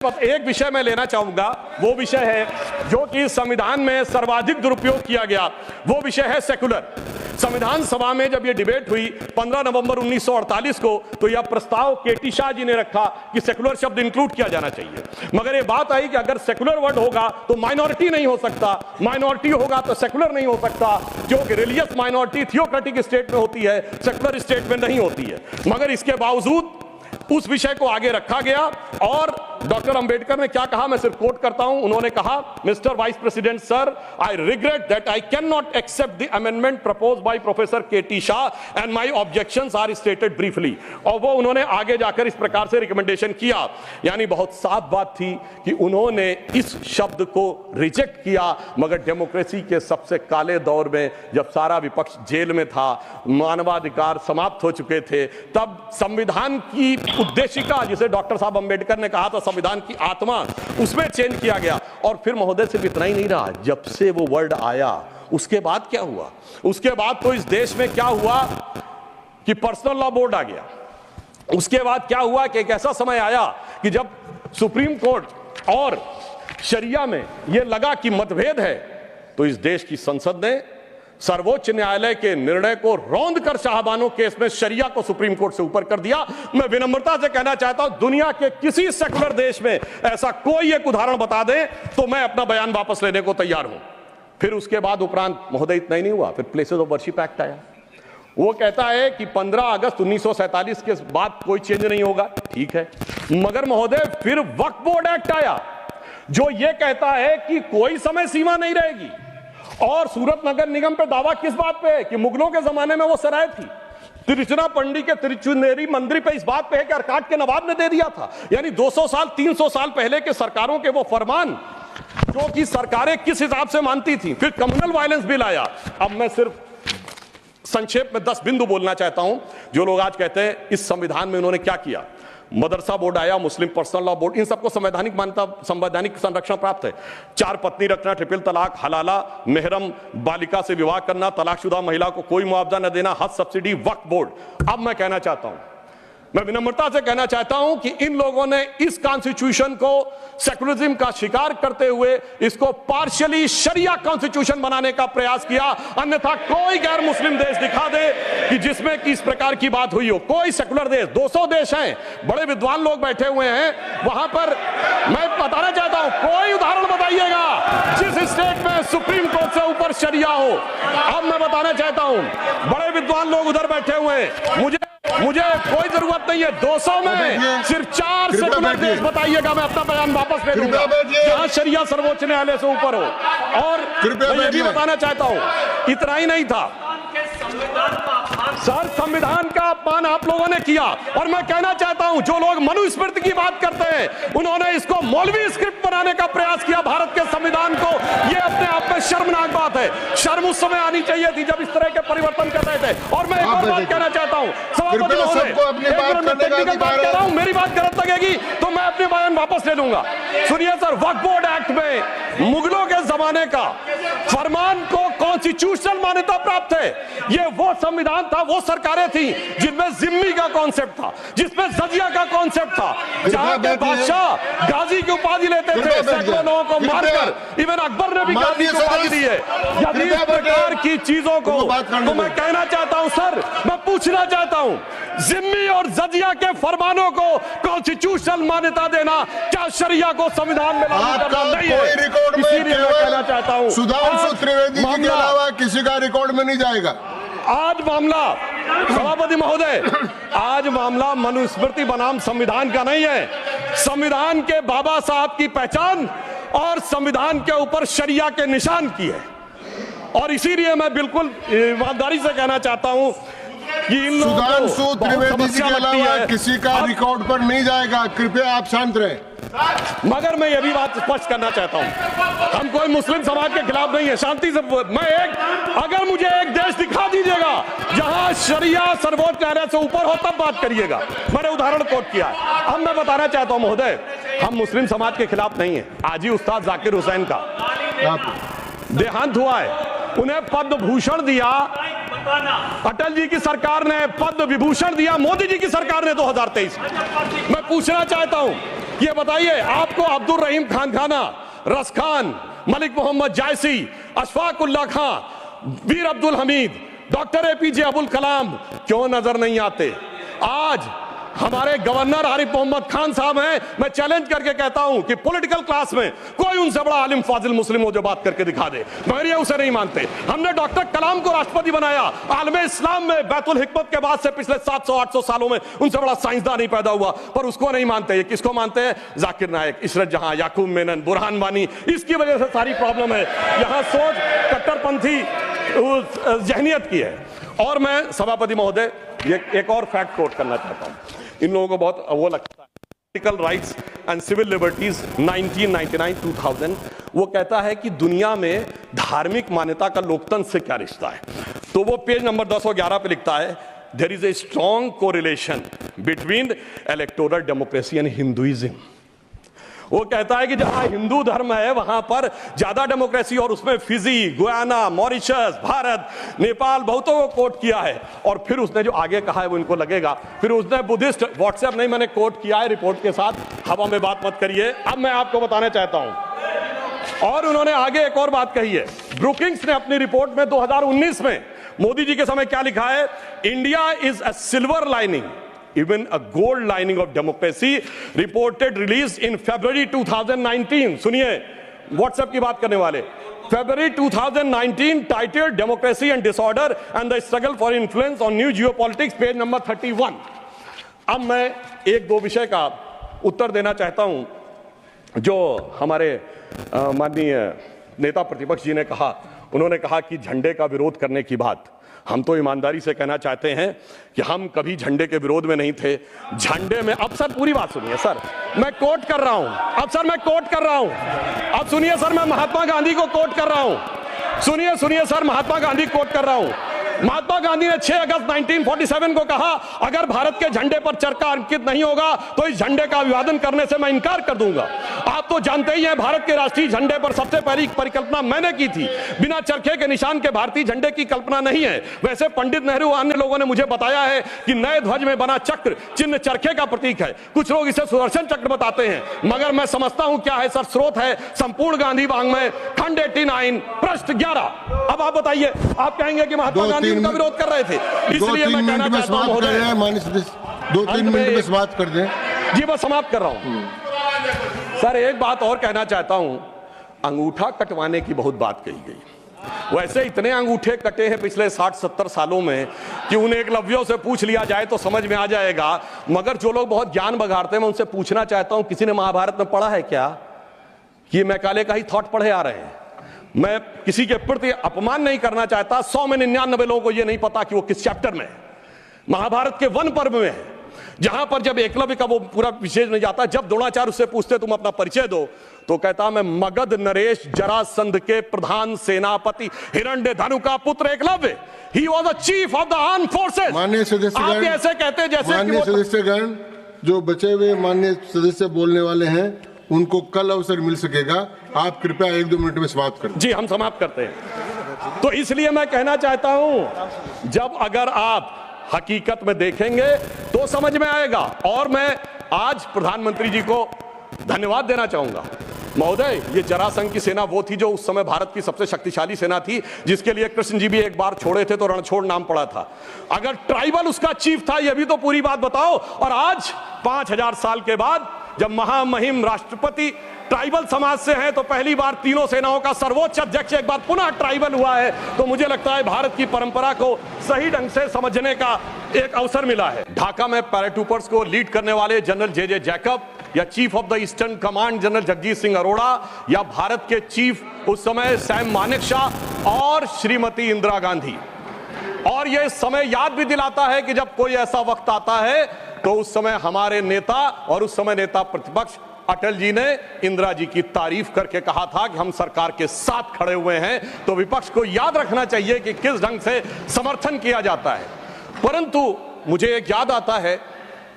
एक विषय मैं लेना चाहूंगा, वो विषय है जो कि संविधान में सर्वाधिक दुरुपयोग किया गया, वो विषय है सेकुलर। संविधान सभा में जब ये डिबेट हुई 15 नवंबर 1948 को, तो यह प्रस्ताव केटी शाह जी ने रखा कि सेकुलर शब्द इंक्लूड किया जाना चाहिए। मगर ये बात आई कि अगर सेकुलर वर्ड होगा तो माइनॉरिटी नहीं हो सकता, माइनॉरिटी होगा तो सेकुलर नहीं हो सकता, क्योंकि रिलीजियस माइनॉरिटी थियोक्रेटिक स्टेट में होती है, सेकुलर स्टेट में नहीं होती है। मगर इसके बावजूद उस विषय को आगे रखा गया और डॉक्टर अंबेडकर ने क्या कहा, मैं सिर्फ कोट करता हूं। उन्होंने कहा, mister vice president sir, I regret that I can not accept the amendment proposed by professor K T Shah and my objections are stated briefly. और वो उन्होंने आगे जाकर इस प्रकार से रिकमेंडेशन किया, यानी बहुत साफ बात थी कि उन्होंने इस शब्द को रिजेक्ट किया। मगर डेमोक्रेसी के सबसे काले दौर में, जब सारा विपक्ष जेल में था, मानवाधिकार समाप्त हो चुके थे, तब संविधान की उद्देशिका, जिसे डॉक्टर साहब अंबेडकर ने कहा था संविधान की आत्मा, उसमें चेंज किया गया। और फिर महोदय सिर्फ इतना ही नहीं रहा, जब से वो वर्ड आया उसके बाद क्या हुआ, उसके बाद तो इस देश में क्या हुआ कि पर्सनल लॉ बोर्ड आ गया। उसके बाद क्या हुआ कि एक ऐसा समय आया कि जब सुप्रीम कोर्ट और शरिया में यह लगा कि मतभेद है, तो इस देश की संसद ने सर्वोच्च न्यायालय के निर्णय को रौंद कर शाहबानो केस में शरिया को सुप्रीम कोर्ट से ऊपर कर दिया। मैं विनम्रता से कहना चाहता हूं, दुनिया के किसी सेकुलर देश में ऐसा कोई एक उदाहरण बता दे तो मैं अपना बयान वापस लेने को तैयार हूं। फिर उसके बाद उपरांत महोदय इतना ही नहीं हुआ, फिर प्लेसेस ऑफ वर्शिप एक्ट आया। वो कहता है कि 15 अगस्त 1947 के बाद कोई चेंज नहीं होगा, ठीक है। मगर महोदय फिर वक्फ बोर्ड एक्ट आया, जो ये कहता है कि कोई समय सीमा नहीं रहेगी। और सूरत नगर निगम पे दावा किस बात पे है कि मुगलों के जमाने में वो सराय थी। तिरुचिरापल्ली के तिरुचुनेरी मंदिर पे इस बात पे है कि अरकाट के नवाब ने दे दिया था। यानी 200 साल 300 साल पहले के सरकारों के वो फरमान, जो कि सरकारें किस हिसाब से मानती थी। फिर कम्युनल वायलेंस बिल आया। अब मैं सिर्फ संक्षेप में 10 बिंदु बोलना चाहता हूं। जो लोग आज कहते हैं इस संविधान में उन्होंने क्या किया, मदरसा बोर्ड आया, मुस्लिम पर्सनल लॉ बोर्ड, इन सबको संवैधानिक मान्यता, संवैधानिक संरक्षण प्राप्त है। 4 पत्नी रखना, ट्रिपल तलाक, हलाला, मेहरम बालिका से विवाह करना, तलाकशुदा महिला को कोई मुआवजा न देना, हज सब्सिडी, वक्फ बोर्ड। अब मैं कहना चाहता हूं, मैं विनम्रता से कहना चाहता हूं कि इन लोगों ने इस कॉन्स्टिट्यूशन को सेकुलरिज्म का शिकार करते हुए इसको पार्शियली शरिया कॉन्स्टिट्यूशन बनाने का प्रयास किया। अन्यथा कोई गैर मुस्लिम देश दिखा दे कि जिसमें कि इस प्रकार की बात हुई हो, कोई सेकुलर देश, 200 देश हैं, बड़े विद्वान लोग बैठे हुए हैं वहां पर। मैं बताना चाहता हूं, कोई उदाहरण बताइएगा जिस स्टेट में सुप्रीम कोर्ट से ऊपर शरिया हो। अब मैं बताना चाहता हूं, बड़े विद्वान लोग उधर बैठे हुए हैं, मुझे कोई जरूरत नहीं है 200 में सिर्फ 4 सेकुलर देश बताइएगा, मैं अपना बयान वापस ले लूंगा जहां शरिया सर्वोच्च न्यायालय से ऊपर हो। और मैं ये भी बताना चाहता हूं, इतना ही नहीं था सर, संविधान का अपमान आप लोगों ने किया। और मैं कहना चाहता हूं, जो लोग मनुस्मृति की बात करते हैं, उन्होंने इसको मौलवी स्क्रिप्ट बनाने का प्रयास किया भारत के संविधान को। यह अपने आप में शर्मनाक बात है। शर्म उस समय आनी चाहिए थी जब इस तरह के परिवर्तन कर रहे थे। और मैं एक और बात कहना चाहता हूं, सभापति महोदय, टेक्निकल बात कह रहा हूं, मेरी बात गलत लगेगी तो मैं अपने बयान वापस ले लूंगा। सुनिए सर, वक्फ बोर्ड एक्ट में मुगलों के जमाने का फरमान को कॉन्स्टिट्यूशनल मान्यता प्राप्त है। यह वो संविधान था, वो सरकारें थी जिनमें जिम्मी का कॉन्सेप्ट था, जिसमें जजिया का कॉन्सेप्ट था, जहां के बादशाह गाजी की उपाधि लेते थे, सैकड़ों लोगों को मारकर। इवन अकबर ने भी गाजी की उपाधि दी है। यदि इस प्रकार की चीजों को, तो मैं कहना चाहता हूं सर, मैं पूछना चाहता हूं, जिम्मी और जजिया के फरमानों को कॉन्स्टिट्यूशनल मान्यता देना क्या शरिया को संविधान में लागू करना नहीं है? इसीलिए मैं कहना चाहता हूं, सुधांशु त्रिवेदी जी के अलावा किसी का रिकॉर्ड में नहीं जाएगा। आज मामला, सभापति महोदय, आज मामला मनुस्मृति बनाम संविधान का नहीं है। संविधान के बाबा साहब की पहचान और संविधान के ऊपर शरिया के निशान की है। और इसीलिए मैं बिल्कुल ईमानदारी से कहना चाहता हूं कि इन लोगों को सुधांशु त्रिवेदी जी के अलावा किसी का रिकॉर्ड पर नहीं जाएगा। कृपया आप शांत रहें। मगर मैं यह भी बात स्पष्ट करना चाहता हूं, हम कोई मुस्लिम समाज के खिलाफ नहीं है, शांति से। अगर मुझे एक देश दिखा दीजिएगा जहां शरिया सर्वोच्च न्यायालय से ऊपर हो, तब बात करिएगा। मैंने उदाहरण कोट किया। अब मैं बताना चाहता हूं महोदय, हम मुस्लिम समाज के खिलाफ नहीं है। आज ही उस्ताद जाकिर हुसैन का देहांत हुआ है, उन्हें पद्म भूषण दिया अटल जी की सरकार ने, पद्म विभूषण दिया मोदी जी की सरकार ने 2023 में। मैं पूछना चाहता हूं, ये बताइए, आपको अब्दुल रहीम खान खाना, रस खान, मलिक मोहम्मद जायसी, अशफाक उल्लाह खां, वीर अब्दुल हमीद, डॉक्टर एपीजे अब्दुल कलाम क्यों नजर नहीं आते? आज हमारे गवर्नर आरिफ मोहम्मद खान साहब हैं। मैं चैलेंज करके कहता हूं कि पॉलिटिकल क्लास में कोई उनसे बड़ा आलिम फाजिल मुस्लिम हो जो बात करके दिखा दे, मगर ये उसे नहीं मानते। हमने डॉक्टर कलाम को राष्ट्रपति बनाया। आलमे इस्लाम में बैतुल हिकमत के बाद से पिछले 700-800 सालों में उनसे बड़ा साइंसदान नहीं पैदा हुआ, पर उसको नहीं मानते। ये किसको मानते हैं? जाकिर नायक, इशरत जहां, याकूब मेनन, बुरहान वानी। इसकी वजह से सारी प्रॉब्लम है। यहां सोच कट्टरपंथी जहनियत की है। और मैं सभापति महोदय ये एक और फैक्ट कोट करना चाहता हूं। इन लोगों को बहुत वो लगता है, political rights and civil liberties 1999-2000, वो कहता है कि दुनिया में धार्मिक मान्यता का लोकतंत्र से क्या रिश्ता है। तो वो पेज नंबर 1011 पे लिखता है, there is a strong correlation between electoral democracy and Hinduism. वो कहता है कि जहां हिंदू धर्म है वहां पर ज्यादा डेमोक्रेसी, और उसमें Fiji, Guyana, Mauritius, Bharat, Nepal बहुतों को कोट किया है। और फिर उसने जो आगे कहा है वो इनको लगेगा। फिर उसने बुद्धिस्ट, व्हाट्सएप नहीं, मैंने कोट किया है रिपोर्ट के साथ, हवा में बात मत करिए। अब मैं आपको बताना चाहता हूं, और उन्होंने आगे एक और बात कही है। ब्रुकिंग्स ने अपनी रिपोर्ट में 2019 में मोदी जी के समय क्या लिखा है? India is a silver lining, even a gold lining of democracy, reported released in February 2019. सुनिए, व्हाट्सएप की बात करने वाले, February 2019, titled Democracy and Disorder and the Struggle for Influence on New Geopolitics, page number 31। अब मैं एक दो विषय का उत्तर देना चाहता हूं जो हमारे माननीय नेता प्रतिपक्ष जी ने कहा। उन्होंने कहा कि झंडे का विरोध करने की बात, हम तो ईमानदारी से कहना चाहते हैं कि हम कभी झंडे के विरोध में नहीं थे। झंडे में, अब सर पूरी बात सुनिए सर, मैं कोट कर रहा हूं। अब सर मैं कोट कर रहा हूं, अब सुनिए सर, मैं महात्मा गांधी को कोट कर रहा हूं। सुनिए सर, महात्मा गांधी कोट कर रहा हूं। महात्मा गांधी ने 6 अगस्त 1947 को कहा, अगर भारत के झंडे पर चरखा अंकित नहीं होगा तो इस झंडे का अभिवादन करने से मैं इनकार कर दूंगा। आप तो जानते ही हैं, भारत के राष्ट्रीय झंडे पर सबसे पहली परिकल्पना मैंने की थी। बिना चरखे के निशान के भारतीय झंडे की कल्पना नहीं है। वैसे पंडित नेहरू अन्य लोगों ने मुझे बताया है कि नए ध्वज में बना चक्र चिन्ह चरखे का प्रतीक है। कुछ लोग इसे सुदर्शन चक्र बताते हैं, मगर मैं समझता हूं क्या है सर, स्रोत है संपूर्ण गांधी वाङ्मय, खंड 89, पृष्ठ 11। अब आप बताइए, आप कहेंगे कि महात्मा गांधी उनका विरोध कर रहे थे, इसलिए मैं कहना चाहता हूं महोदय, 2-3 मिनट में समाप्त कर दें। जी मैं समाप्त कर रहा हूं सर। एक बात और कहना चाहता हूं, अंगूठा कटवाने की बहुत बात कही गई। वैसे इतने अंगूठे कटे हैं पिछले 60-70 सालों में कि उन एकलव्यों से पूछ लिया जाए तो समझ में आ जाएगा। मगर जो लोग बहुत ज्ञान बघाड़ते हैं, मैं उनसे पूछना चाहता हूं, किसी ने महाभारत में पढ़ा है क्या? कि मैकाले का ही थॉट पढ़े आ रहे हैं। मैं किसी के प्रति अपमान नहीं करना चाहता। 100 में 99 लोगों को यह नहीं पता कि वो किस चैप्टर में है। महाभारत के वन पर्व में है, जहां पर जब एकलव्य का वो पूरा विशेष नहीं जाता, जब द्रोणाचार्य उससे पूछते तुम अपना परिचय दो, तो कहता मैं मगध नरेश जरासंध के प्रधान सेनापति हिरण्यधनु का पुत्र Eklavya. He was the chief of the arm forces. माननीय सदस्यगण, आप ऐसे कहते जैसे माननीय सदस्यगण, जो बचे हुए माननीय सदस्य बोलने वाले हैं उनको कल अवसर मिल सकेगा। आप कृपया 1-2 मिनट में समाप्त करें। जी हम समाप्त करते हैं। तो इसलिए मैं कहना चाहता हूं, जब अगर आप हकीकत में देखेंगे तो समझ में आएगा। और मैं आज प्रधानमंत्री जी को धन्यवाद देना चाहूंगा। महोदय, ये जरासंध की सेना वो थी जो उस समय भारत की सबसे शक्तिशाली सेना थी, जिसके लिए कृष्ण जी भी एक बार छोड़े थे तो रणछोड़ नाम पड़ा था। अगर ट्राइबल उसका चीफ था, यह भी तो पूरी बात बताओ। और आज 5000 साल के बाद जब महामहिम राष्ट्रपति ट्राइबल समाज से हैं, तो पहली बार तीनों सेनाओं का सर्वोच्च अध्यक्ष एक बार पुनः ट्राइबल हुआ है। तो मुझे लगता है भारत की परंपरा को सही ढंग से समझने का एक अवसर मिला है। ढाका में पैराट्रूपर्स को लीड करने वाले जनरल जे जैकब, या chief of the eastern command general Jagjit Singh Arora, या भारत के चीफ उस समय सैम मानेकशॉ और श्रीमती इंदिरा गांधी। और यह समय याद भी दिलाता है कि जब कोई ऐसा वक्त आता है तो उस समय हमारे नेता और उस समय नेता प्रतिपक्ष अटल जी ने इंदिरा जी की तारीफ करके कहा था कि हम सरकार के साथ खड़े हुए हैं। तो विपक्ष को याद रखना चाहिए कि किस ढंग से समर्थन किया जाता है। परंतु मुझे एक याद आता है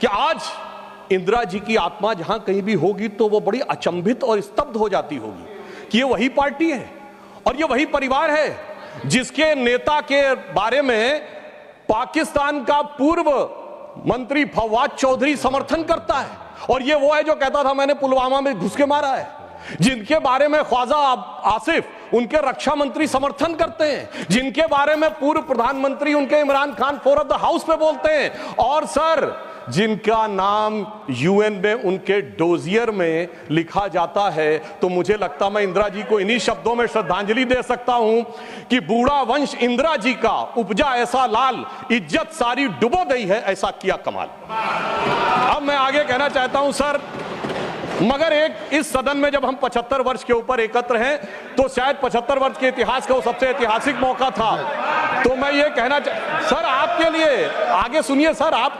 कि आज इंदिरा जी की आत्मा जहां कहीं भी होगी तो वो बड़ी अचंभित और स्तब्ध हो जाती होगी कि ये वही पार्टी है और ये वही परिवार है जिसके नेता के बारे में पाकिस्तान का पूर्व मंत्री फवाद चौधरी समर्थन करता है। और ये वो है जो कहता था मैंने पुलवामा में घुस के मारा है, जिनके बारे में ख्वाजा आसिफ उनके रक्षा मंत्री समर्थन करते हैं, जिनके बारे में पूर्व प्रधानमंत्री उनके Imran Khan floor of the house पे बोलते हैं, और सर जिनका नाम यूएन में उनके डोजियर में लिखा जाता है। तो मुझे लगता मैं इंदिरा जी को इन्हीं शब्दों में श्रद्धांजलि दे सकता हूं कि बूढ़ा वंश इंदिरा जी का उपजा ऐसा लाल, इज्जत सारी डुबो गई है ऐसा किया कमाल। अब मैं आगे कहना चाहता हूं सर, मगर एक इस सदन में जब हम 75 वर्ष के ऊपर एकत्र हैं तो शायद 75 वर्ष के इतिहास का वो सबसे ऐतिहासिक मौका था। तो मैं ये कहना सर आपके लिए आगे सुनिए सर, आप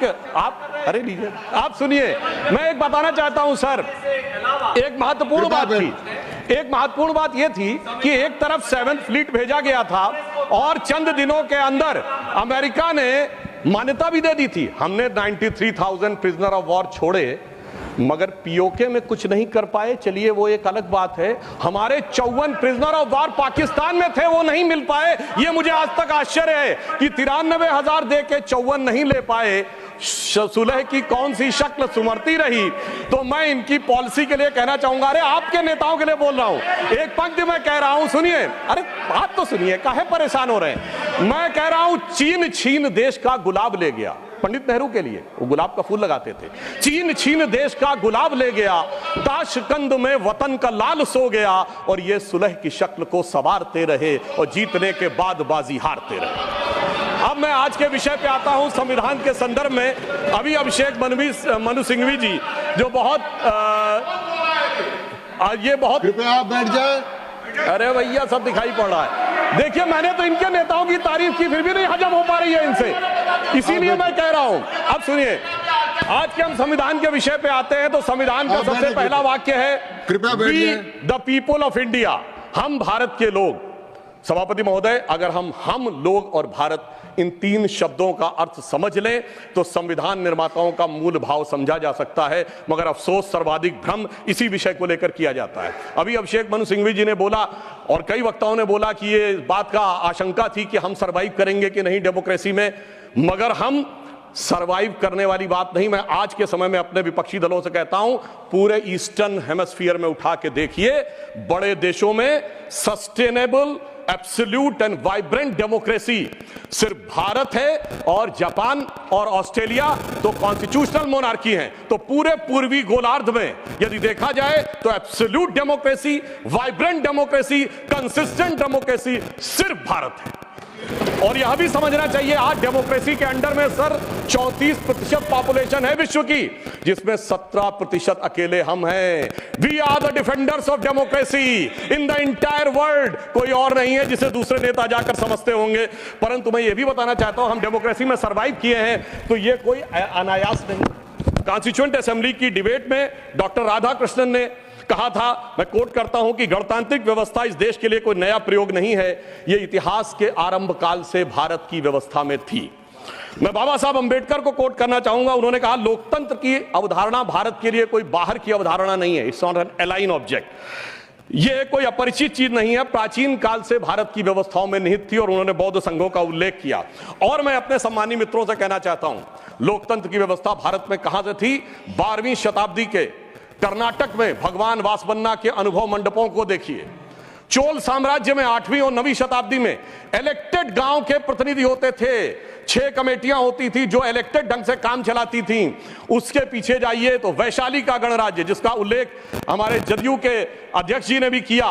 अरे लीजिए आप सुनिए, मैं एक बताना चाहता हूं सर, एक महत्वपूर्ण बात यह थी कि एक तरफ 7th फ्लीट भेजा गया था और चंद दिनों के अंदर अमेरिका ने मान्यता भी दे दी थी। हमने 93,000 प्रिजनर ऑफ वॉर छोड़े मगर पीओके में कुछ नहीं कर पाए, चलिए वो एक अलग बात है। हमारे 54 प्रिजनर ऑफ वॉर पाकिस्तान में थे, वो नहीं मिल पाए। ये मुझे आज तक आश्चर्य है कि 93,000 दे के 54 नहीं ले पाए। सुलह की कौन सी शक्ल सुमरती रही। तो मैं इनकी पॉलिसी के लिए कहना चाहूंगा, अरे आपके नेताओं के लिए बोल रहा हूं, एक पंक्ति में कह रहा हूं, सुनिए, अरे बात तो सुनिए, काहे परेशान हो रहे हैं। मैं कह रहा हूं चीन छीन देश का गुलाब ले गया। पंडित नेहरू के लिए वो गुलाब का फूल लगाते थे। चीन छीन देश का गुलाब ले गया, ताशकंद में वतन का लाल सो गया, और ये सुलह की शक्ल को संवारते रहे और जीतने के बाद बाजी हारते रहे। अब मैं आज के विषय पे आता हूं, संविधान के संदर्भ में। अभी अभिषेक मनु सिंघवी जी जो ये बहुत कृपया आप बैठ जाए। अरे भैया सब दिखाई पड़ रहा है। देखिए मैंने तो इनके नेताओं की तारीफ की, फिर भी नहीं हजम हो पा रही है इनसे, इसीलिए मैं कह रहा हूं। अब सुनिए, आज के हम संविधान के विषय पे आते हैं तो संविधान का सबसे पहला वाक्य है, कृपया बैठिए। द पीपल ऑफ इंडिया, हम भारत के लोग। सभापति महोदय, अगर हम लोग और भारत इन 3 शब्दों का अर्थ समझ लें तो संविधान निर्माताओं का मूल भाव समझा जा सकता है, मगर अफसोस सर्वाधिक भ्रम इसी विषय को लेकर किया जाता है। अभी अभिषेक मनु सिंघवी जी ने बोला और कई वक्ताओं ने बोला कि ये बात का आशंका थी कि हम सरवाइव करेंगे कि नहीं डेमोक्रेसी में, मगर हम सरवाइव करने वाली बात नहीं। मैं आज के समय में अपने विपक्षी दलों से कहता हूं, पूरे ईस्टर्न हेमिस्फीयर में उठा के देखिए, बड़े देशों में sustainable absolute and vibrant democracy सिर्फ भारत है, और जापान और ऑस्ट्रेलिया तो कॉन्स्टिट्यूशनल मोनार्की हैं। तो पूरे पूर्वी गोलार्ध में यदि देखा जाए तो absolute democracy, vibrant democracy, consistent democracy सिर्फ भारत है। और यह भी समझना चाहिए, आज डेमोक्रेसी के अंडर में सर 34% पॉपुलेशन है विश्व की, जिसमें 17% अकेले हम हैं। We are the defenders of democracy in the entire world. कोई और नहीं है जिसे दूसरे नेता जाकर समझते होंगे। परंतु मैं ये भी बताना चाहता हूं, हम डेमोक्रेसी में सरवाइव किए हैं तो ये कोई अनायास नहीं। कॉन्स्टिट्यूएंट असेंबली की डिबेट में डॉक्टर राधाकृष्णन ने कहा था, मैं कोट करता हूं, कि गणतांत्रिक व्यवस्था इस देश के लिए कोई नया प्रयोग नहीं है, यह इतिहास के आरंभ काल से भारत की व्यवस्था में थी। मैं बाबा साहब अंबेडकर को कोट करना चाहूंगा, उन्होंने कहा, लोकतंत्र की अवधारणा भारत के लिए कोई बाहर की अवधारणा नहीं है, it's not an align object. यह कोई अपरिचित चीज नहीं है, प्राचीन काल से भारत की व्यवस्थाओं में निहित थी, और उन्होंने बौद्ध संघों का उल्लेख किया। और मैं अपने सम्मानी मित्रों से कहना चाहता हूं, लोकतंत्र की व्यवस्था भारत में कहां से थी? 12वीं शताब्दी के कर्नाटक में भगवान वासवन्ना के अनुभव मंडपों को देखिए। चोल साम्राज्य में 8वीं और 9वीं शताब्दी में इलेक्टेड गांव के प्रतिनिधि होते थे, 6 कमेटियां होती थी जो इलेक्टेड ढंग से काम चलाती थी। उसके पीछे जाइए तो वैशाली का गणराज्य, जिसका उल्लेख हमारे जदयू के अध्यक्ष जी ने भी किया,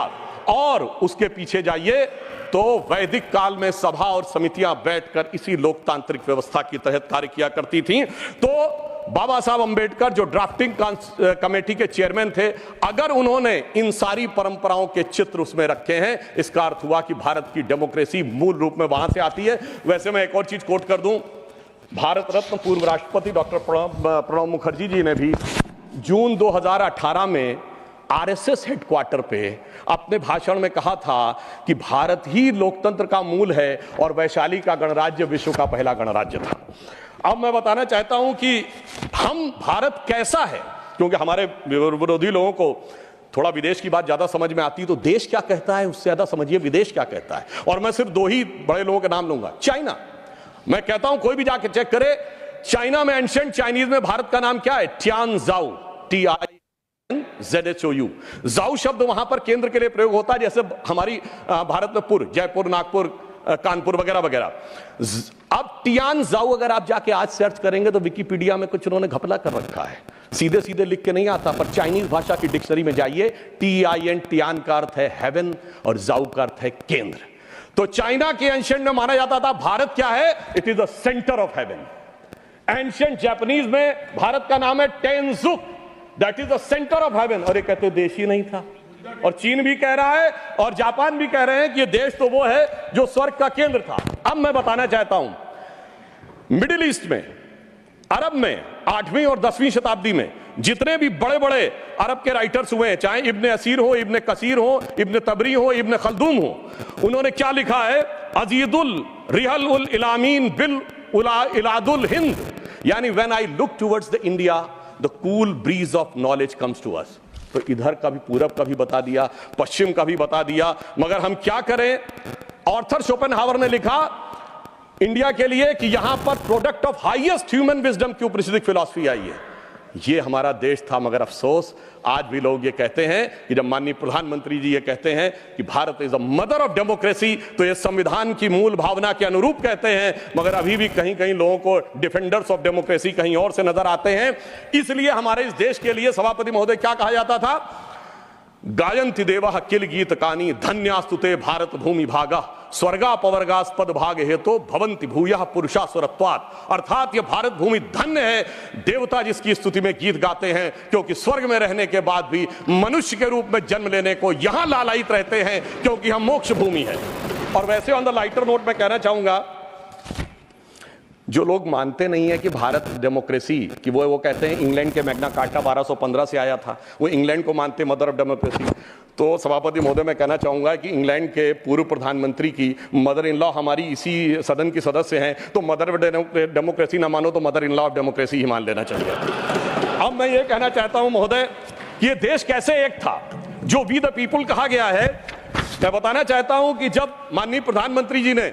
और उसके पीछे जाइए तो वैदिक काल में सभा और समितियां बैठकर इसी लोकतांत्रिक व्यवस्था के तहत कार्य किया करती थी। तो बाबा साहब अंबेडकर जो ड्राफ्टिंग कमेटी के चेयरमैन थे, अगर उन्होंने इन सारी परंपराओं के चित्र उसमें रखे हैं, इसका अर्थ हुआ कि भारत की डेमोक्रेसी मूल रूप में वहां से आती है। वैसे मैं एक और चीज कोट कर दूं, भारत रत्न पूर्व राष्ट्रपति डॉक्टर प्रणब मुखर्जी जी ने भी जून 2018 में आरएसएस हेडक्वार्टर पे अपने भाषण में कहा था कि भारत ही लोकतंत्र का मूल है और वैशाली का गणराज्य विश्व का पहला गणराज्य था। अब मैं बताना चाहता हूं कि हम भारत कैसा है, क्योंकि हमारे विरोधी लोगों को थोड़ा विदेश की बात ज्यादा समझ में आती है, तो देश क्या कहता है उससे ज्यादा समझिए विदेश क्या कहता है। और मैं सिर्फ 2 ही बड़े लोगों के नाम लूंगा। चाइना, मैं कहता हूं कोई भी जाके चेक करे, चाइना में एंशिएंट चाइनीज में भारत का नाम क्या है? TINZHOU। जाऊ शब्द वहां पर केंद्र के लिए प्रयोग होता है, जैसे हमारी भारत में पुर, जयपुर, नागपुर, कानपुर वगैरह वगैरह। अब टियान जाऊ अगर आप जाके आज सर्च करेंगे तो विकिपीडिया में कुछ उन्होंने घपला कर रखा है, सीधे सीधे लिख के नहीं आता, पर चाइनीज भाषा की डिक्शनरी में जाइए, TIN टियान का अर्थ है हेवन और जाऊ का अर्थ है केंद्र। तो चाइना के एंशिएंट में माना जाता था भारत क्या है, it is the centre of heaven. Ancient Japanese में भारत का नाम है Tenjiku, that is the centre of heaven. और ये कहते देश ही नहीं था, और चीन भी कह रहा है और जापान भी कह रहे हैं कि ये देश तो वो है जो स्वर्ग का केंद्र था। अब मैं बताना चाहता हूं, मिडिल ईस्ट में, अरब में 8वीं और 10वीं शताब्दी में जितने भी बड़े बड़े अरब के राइटर्स हुए, चाहे इब्ने असीर हो, इब्ने कसीर हो, इब्ने तबरी हो, इब्ने खल्दूम हो, उन्होंने क्या लिखा है, अजीदुल रिहल उल इलामीन बिल इलादुल हिंद, यानी when I look towards the India the cool breeze of knowledge comes to us. तो इधर का भी, पूरब का भी बता दिया, पश्चिम का भी बता दिया, मगर हम क्या करें। आर्थर शोपेनहावर ने लिखा इंडिया के लिए कि यहां पर product of highest human wisdom की उपनिषदिक फिलॉसफी आई है। ये हमारा देश था, मगर अफसोस आज भी लोग ये कहते हैं कि जब माननीय प्रधानमंत्री जी ये कहते हैं कि Bharat is a mother of democracy, तो ये संविधान की मूल भावना के अनुरूप कहते हैं, मगर अभी भी कहीं कहीं लोगों को डिफेंडर्स ऑफ डेमोक्रेसी कहीं और से नजर आते हैं। इसलिए हमारे इस देश के लिए सभापति महोदय क्या कहा जाता था, गायन्ति देवः किल गीत कानी धन्यास्तुते भारत भूमि भागा स्वर्गापवर्गास्पद भाग हेतु भवन्ति भूयः पुरुषा सुरत्वात्। अर्थात ये भारत भूमि धन्य है, देवता जिसकी स्तुति में गीत गाते हैं, क्योंकि स्वर्ग में रहने के बाद भी मनुष्य के रूप में जन्म लेने को यहां लालायित रहते हैं, क्योंकि हम मोक्ष भूमि है। और वैसे ऑन द लाइटर नोट मैं कहना चाहूंगा, जो लोग मानते नहीं है कि भारत डेमोक्रेसी कि वो कहते हैं इंग्लैंड के मैग्ना कार्टा 1215 से आया था, वो इंग्लैंड को मानते मदर ऑफ डेमोक्रेसी। तो सभापति महोदय मैं कहना चाहूंगा कि इंग्लैंड के पूर्व प्रधानमंत्री की मदर इन लॉ हमारी इसी सदन की सदस्य हैं, तो मदर ऑफ डेमोक्रेसी ना मानो तो mother in law of democracy ही मान लेना चाहिए। अब मैं ये कहना चाहता हूं महोदय, ये देश कैसे एक था जो वी द पीपुल कहा गया है। मैं बताना चाहता हूं कि जब माननीय प्रधानमंत्री जी ने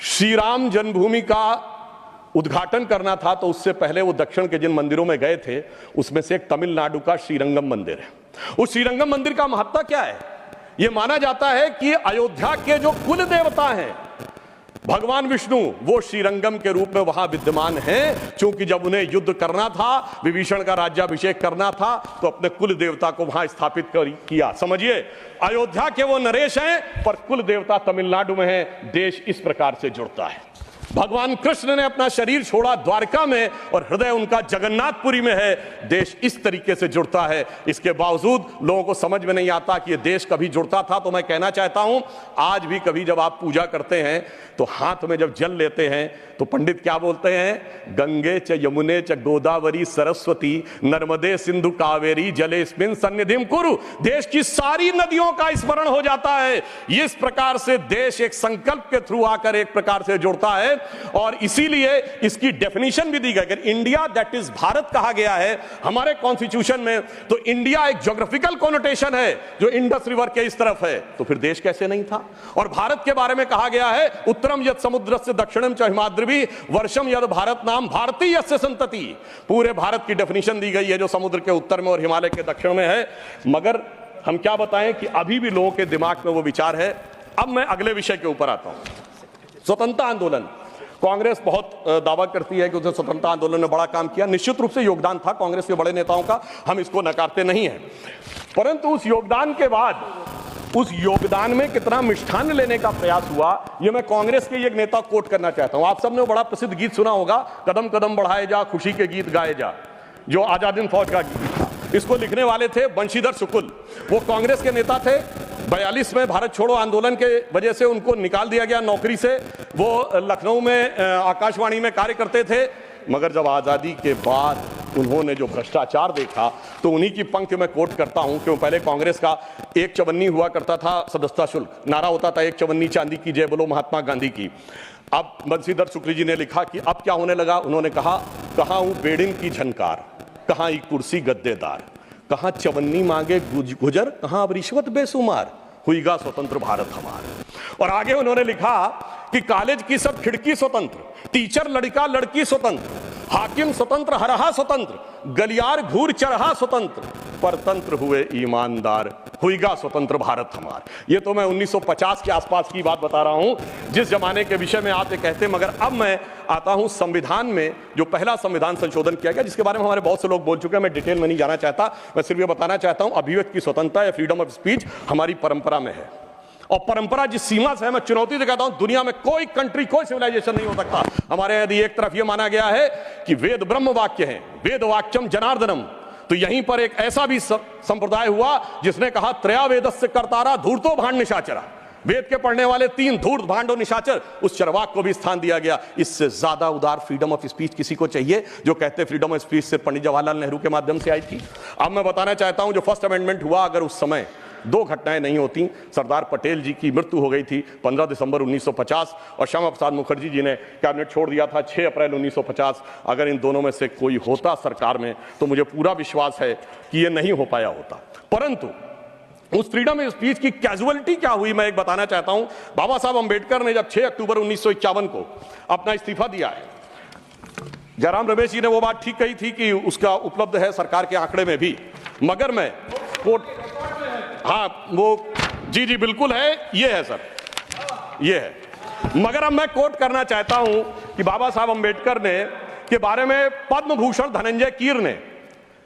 श्री राम जन्मभूमि का उद्घाटन करना था, तो उससे पहले वो दक्षिण के जिन मंदिरों में गए थे उसमें से एक तमिलनाडु का श्रीरंगम मंदिर है। उस श्रीरंगम मंदिर का महत्व क्या है, यह माना जाता है कि अयोध्या के जो कुल देवता हैं भगवान विष्णु, वो श्रीरंगम के रूप में वहां विद्यमान हैं। क्योंकि जब उन्हें युद्ध करना था, विभीषण का राज्याभिषेक करना था, तो अपने कुल देवता को वहां स्थापित किया। समझिए, अयोध्या के वो नरेश हैं, पर कुल देवता तमिलनाडु में है। देश इस प्रकार से जुड़ता है। भगवान कृष्ण ने अपना शरीर छोड़ा द्वारका में और हृदय उनका जगन्नाथपुरी में है। देश इस तरीके से जुड़ता है। इसके बावजूद लोगों को समझ में नहीं आता कि यह देश कभी जुड़ता था। तो मैं कहना चाहता हूं, आज भी कभी जब आप पूजा करते हैं तो हाथ में जब जल लेते हैं तो पंडित क्या बोलते हैं, गंगे च यमुने च गोदावरी सरस्वती नर्मदे सिंधु कावेरी जलेस्मिन सन्निधिम कुरु। देश की सारी नदियों का स्मरण हो जाता है। इस प्रकार से देश एक संकल्प के थ्रू आकर एक प्रकार से जुड़ता है। और इसीलिए इसकी डेफिनेशन भी दी गई। अगर इंडिया दैट इज भारत कहा गया है हमारे कॉन्स्टिट्यूशन में, तो इंडिया एक ज्योग्राफिकल कॉनोटेशन है जो इंडस रिवर के इस तरफ है। तो फिर देश कैसे नहीं था। और भारत के बारे में कहा गया है, उत्तरम यद समुद्रस्य दक्षिणम च हिमाद्रिभि वर्षम यद भारत नाम भारतीय यस्य संतति। पूरे भारत की डेफिनेशन दी गई है जो समुद्र के उत्तर में और हिमालय के दक्षिण में है। मगर हम क्या बताएं कि अभी भी लोगों के दिमाग में वो विचार है। अब मैं अगले विषय के ऊपर आता हूं। स्वतंत्रता आंदोलन। कांग्रेस बहुत दावा करती है कि उसने स्वतंत्रता आंदोलन में बड़ा काम किया। निश्चित रूप से योगदान था कांग्रेस के बड़े नेताओं का, हम इसको नकारते नहीं हैं। परंतु उस योगदान के बाद उस योगदान में कितना मिष्ठान लेने का प्रयास हुआ, यह मैं कांग्रेस के एक नेता कोट करना चाहता हूं। आप सबने बड़ा प्रसिद्ध गीत सुना होगा, कदम कदम बढ़ाए जा खुशी के गीत गाए जा, जो आजाद हिंद फौज का गीत था। इसको लिखने वाले थे बंशीधर शुक्ल। वो कांग्रेस के नेता थे। 42 में भारत छोड़ो आंदोलन के वजह से उनको निकाल दिया गया नौकरी से। वो लखनऊ में आकाशवाणी में कार्य करते थे। मगर जब आज़ादी के बाद उन्होंने जो भ्रष्टाचार देखा, तो उन्हीं की पंक्ति में कोट करता हूं। क्यों, पहले कांग्रेस का एक चवन्नी हुआ करता था सदस्यता शुल्क, नारा होता था एक चवन्नी चांदी की जय बोलो महात्मा गांधी की। अब बंशीधर शुक्ल जी ने लिखा कि अब क्या होने लगा। उन्होंने कहा, कहां हूं बेड़िन की झनकार, कहां एक कुर्सी गद्देदार, कहां चवन्नी मांगे गुजर, कहां अब रिश्वत बेसुमार, हुईगा स्वतंत्र भारत हमार। और आगे उन्होंने लिखा कि कॉलेज की सब खिड़की स्वतंत्र, टीचर लड़का लड़की स्वतंत्र, हाकिम स्वतंत्र हरहा स्वतंत्र, गलियार घूर चढ़ा स्वतंत्र, परतंत्र हुए ईमानदार, हुईगा स्वतंत्र भारत हमार। ये तो मैं 1950 के आसपास की बात बता रहा हूं, जिस जमाने के विषय में आप ये कहते हैं। मगर अब मैं आता हूं संविधान में, जो पहला संविधान संशोधन किया गया, जिसके बारे में हमारे बहुत से लोग बोल चुके हैं, मैं डिटेल में नहीं जाना चाहता। मैं सिर्फ ये बताना चाहता हूं, अभिव्यक्ति की स्वतंत्रता या फ्रीडम ऑफ स्पीच हमारी परंपरा में है, और परंपरा जिस सीमा से है, मैं चुनौती से कहता हूं, दुनिया में कोई कंट्री, कोई सिविलाइजेशन नहीं हो सकता। हमारे यदि एक तरफ यह माना गया है कि वेद ब्रह्म वाक्य है, वेद वाक्यम जनार्दनम, तो यहीं पर एक ऐसा भी संप्रदाय हुआ जिसने कहा त्रया वेदस्य कर्तारा धूर्तो भांड निशाचरा, वेद के पढ़ने वाले तीन, धूर्त भांड और निशाचर, उस चरवाक को भी स्थान दिया गया। इससे ज्यादा उदार फ्रीडम ऑफ स्पीच किसी को चाहिए? जो कहते फ्रीडम ऑफ स्पीच सिर्फ पंडित जवाहरलाल नेहरू के माध्यम से आई थी। अब मैं बताना चाहता हूं, जो फर्स्ट अमेंडमेंट हुआ, अगर उस समय दो घटनाएं नहीं होती, सरदार पटेल जी की मृत्यु हो गई थी 15 दिसंबर 1950, और श्यामा प्रसाद मुखर्जी जी ने कैबिनेट छोड़ दिया था 6 अप्रैल 1950। अगर इन दोनों में से कोई होता सरकार में, तो मुझे पूरा विश्वास है कि यह नहीं हो पाया होता। परंतु उस फ्रीडम ऑफ स्पीच की कैजुअलिटी क्या हुई, मैं एक बताना चाहता हूं। बाबा साहब अंबेडकर ने जब 6 अक्टूबर 1951 को अपना इस्तीफा दिया है, जयराम रमेश जी ने वो बात ठीक कही थी कि उसका उपलब्ध है सरकार के आंकड़े में भी, मगर मैं कोर्ट, हाँ वो जी बिल्कुल है, ये है सर, ये है। मगर अब मैं कोट करना चाहता हूं कि बाबा साहब अंबेडकर ने के बारे में पद्म भूषण धनंजय कीर ने,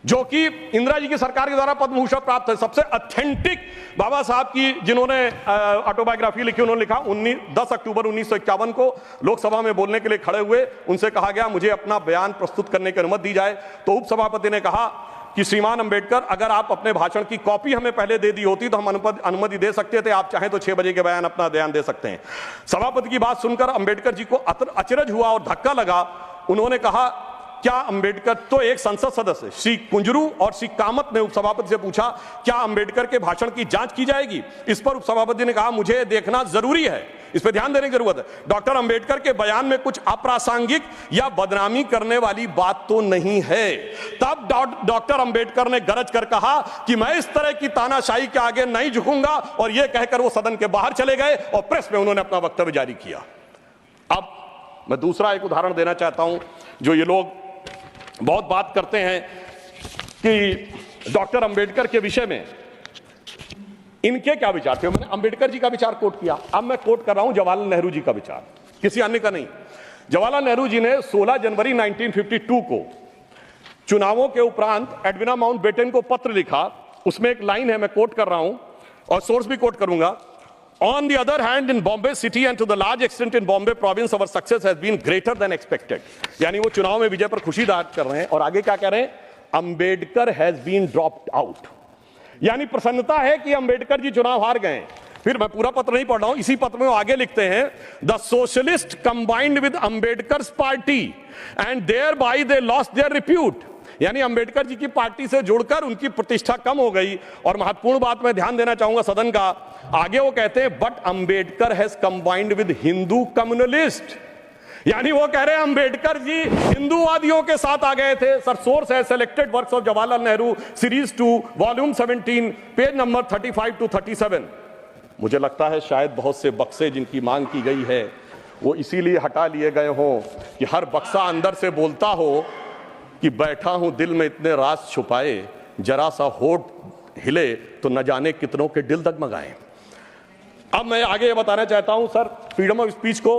जो कि इंदिरा जी की सरकार के द्वारा पद्म भूषण प्राप्त है, सबसे ऑथेंटिक बाबा साहब की जिन्होंने ऑटोबायोग्राफी लिखी, उन्होंने लिखा 10 अक्टूबर 1951 को लोकसभा में बोलने के लिए खड़े हुए। उनसे कहा गया मुझे अपना बयान प्रस्तुत करने की अनुमति दी जाए, तो उपसभापति ने कहा कि श्रीमान अंबेडकर, अगर आप अपने भाषण की कॉपी हमें पहले दे दी होती तो हम अनुमति दे सकते थे, आप चाहें तो 6 बजे के बयान अपना बयान दे सकते हैं। सभापति की बात सुनकर अंबेडकर जी को अचरज हुआ और धक्का लगा। उन्होंने कहा क्या अंबेडकर, तो एक संसद सदस्य श्री कुंजरू और श्री कामत ने उपसभापति से पूछा क्या अंबेडकर के भाषण की जांच की जाएगी? इस पर उपसभापति ने कहा मुझे देखना जरूरी है, इस पर ध्यान देने की जरूरत है। डॉक्टर अंबेडकर के बयान में कुछ अप्रासंगिक या बदनामी करने वाली बात तो नहीं है। तब डॉक्टर अंबेडकर ने गरज कर कहा कि मैं इस तरह की तानाशाही के आगे नहीं झुकूंगा, और यह कहकर वो सदन के बाहर चले गए और प्रेस में उन्होंने अपना वक्तव्य जारी किया। अब मैं दूसरा एक उदाहरण देना चाहता हूं, जो ये लोग बहुत बात करते हैं कि डॉक्टर अंबेडकर के विषय में इनके क्या विचार थे। मैंने अंबेडकर जी का विचार कोट किया, अब मैं कोट कर रहा हूं जवाहरलाल नेहरू जी का विचार, किसी अन्य का नहीं। जवाहरलाल नेहरू जी ने 16 जनवरी 1952 को चुनावों के उपरांत एडविना माउंटबेटन को पत्र लिखा। उसमें एक लाइन है, मैं कोट कर रहा हूं और सोर्स भी कोट करूंगा। On the other hand, in Bombay city and to the large extent in Bombay province, our success has been greater than expected. यानी वो चुनाव में विजय पर खुशी जाहिर कर रहे हैं, और आगे क्या कह रहे हैं? Ambedkar has been dropped out, यानी प्रसन्नता है कि अंबेडकर जी चुनाव हार गए। फिर मैं पूरा पत्र नहीं पढ़ रहा हूं, इसी पत्र में वो आगे लिखते हैं the socialist combined with Ambedkar's party and thereby they lost their repute, यानी अंबेडकर जी की पार्टी से जुड़कर उनकी प्रतिष्ठा कम हो गई। और महत्वपूर्ण बात मैं ध्यान देना चाहूंगा सदन का, आगे वो कहते हैं but Ambedkar has combined with Hindu communalist, यानी वो कह रहे हैं अंबेडकर जी हिंदूवादियों के साथ आ गए थे। सर सोर्स है selected works of Jawaharlal Nehru series 2 volume 17 page number 35 to 37। मुझे लगता है शायद बहुत से बक्से जिनकी मांग की गई है वो इसीलिए हटा लिए गए हों कि हर बक्सा अंदर से बोलता हो कि बैठा हूं दिल में इतने राज छुपाए, जरा सा होठ हिले तो न जाने कितनों के दिल डगमगाए। अब मैं आगे ये बताना चाहता हूं सर, फ्रीडम ऑफ स्पीच को,